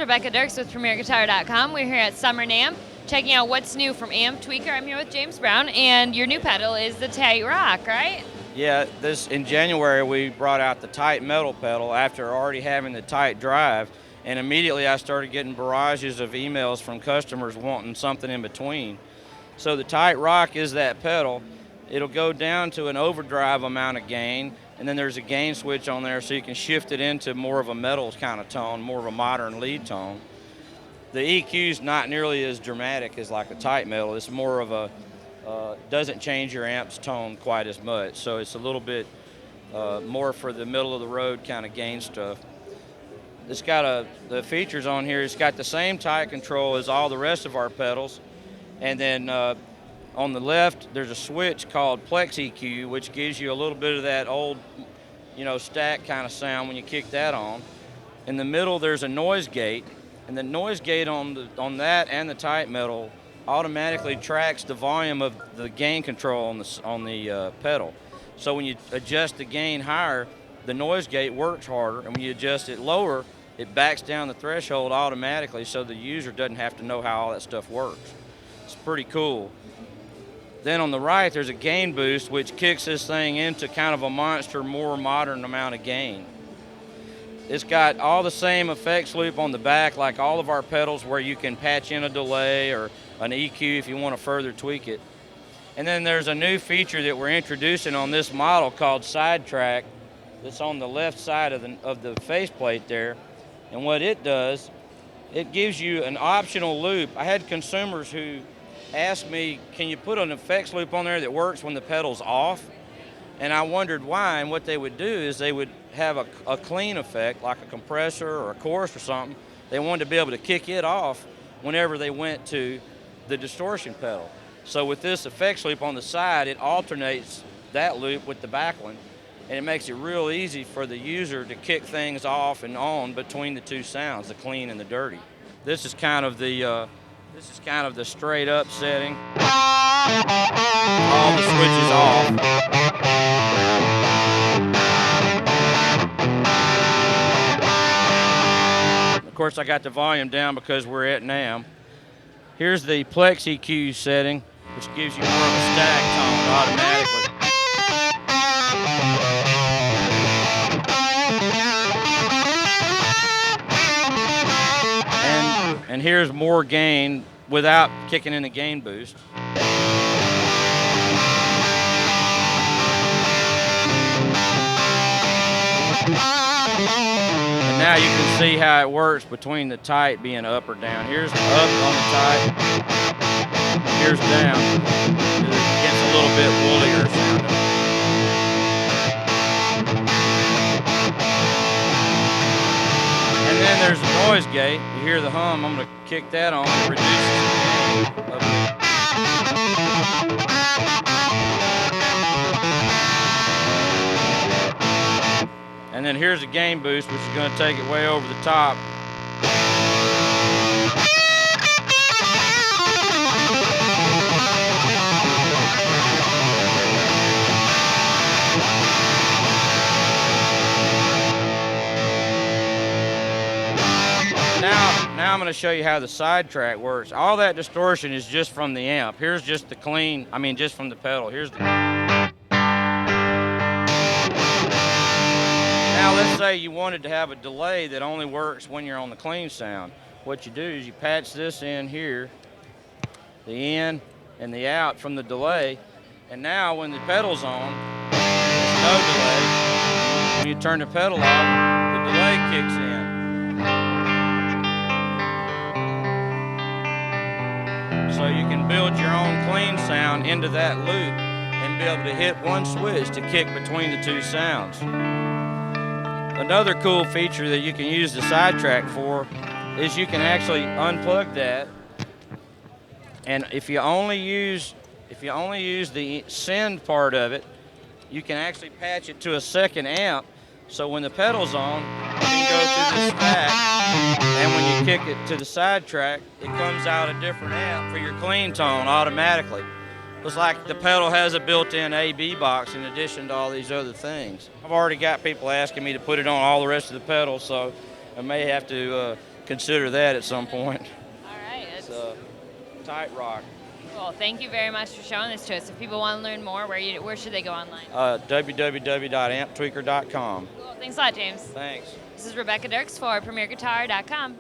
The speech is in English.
Rebecca Dirks with PremierGuitar.com. We're here at Summer NAMM, checking out what's new from Amptweaker. I'm here with James Brown, and your new pedal is the TightRock, right? Yeah, in January we brought out the tight metal pedal after already having the tight drive, and immediately I started getting barrages of emails from customers wanting something in between. So the TightRock is that pedal. It'll go down to an overdrive amount of gain, and then there's a gain switch on there so you can shift it into more of a metal kind of tone, more of a modern lead tone. The EQ's not nearly as dramatic as like a tight metal. It's more of a, doesn't change your amp's tone quite as much. So it's a little bit more for the middle of the road kind of gain stuff. It's got the features on here, it's got the same tight control as all the rest of our pedals. And then on the left, there's a switch called Plex EQ, which gives you a little bit of that old, stack kind of sound when you kick that on. In the middle, there's a noise gate, and the noise gate on that and the tight metal automatically tracks the volume of the gain control on the pedal. So when you adjust the gain higher, the noise gate works harder, and when you adjust it lower, it backs down the threshold automatically, so the user doesn't have to know how all that stuff works. It's pretty cool. Then on the right, there's a gain boost, which kicks this thing into kind of a monster, more modern amount of gain. It's got all the same effects loop on the back, like all of our pedals, where you can patch in a delay or an EQ if you want to further tweak it. And then there's a new feature that we're introducing on this model called Sidetrack that's on the left side of the faceplate there. And what it does, it gives you an optional loop. I had consumers who asked me, can you put an effects loop on there that works when the pedal's off? And I wondered why, and what they would do is they would have a clean effect, like a compressor or a chorus or something. They wanted to be able to kick it off whenever they went to the distortion pedal. So with this effects loop on the side, it alternates that loop with the back one, and it makes it real easy for the user to kick things off and on between the two sounds, the clean and the dirty. This is kind of the straight up setting. All the switches off. Of course, I got the volume down because we're at NAMM. Here's the Plex EQ setting, which gives you more of a stack tone automatically. And here's more gain without kicking in the gain boost. And now you can see how it works between the tight being up or down. Here's the up on the tight. Here's down. It gets a little bit woollier sounding. And then there's the noise gate. You hear the hum. I'm going to kick that on. It reduces the gain of it. And then here's the gain boost, which is going to take it way over the top. Now I'm going to show you how the Sidetrack works. All that distortion is just from the amp. Here's just the clean, just from the pedal. Here's the... Now let's say you wanted to have a delay that only works when you're on the clean sound. What you do is you patch this in here, the in and the out from the delay, and now when the pedal's on, there's no delay. When you turn the pedal off, the delay kicks in. So you can build your own clean sound into that loop and be able to hit one switch to kick between the two sounds. Another cool feature that you can use the Sidetrack for is you can actually unplug that, and if you only use the send part of it, you can actually patch it to a second amp. So when the pedal's on, you can go through this stack, and when you kick it to the Sidetrack, it comes out a different amp for your clean tone automatically. It's like the pedal has a built-in AB box in addition to all these other things. I've already got people asking me to put it on all the rest of the pedals, so I may have to consider that at some point. All right. It's TightRock. Cool. Thank you very much for showing this to us. If people want to learn more, where should they go online? www.amptweaker.com. Cool. Thanks a lot, James. Thanks. This is Rebecca Dirks for PremierGuitar.com.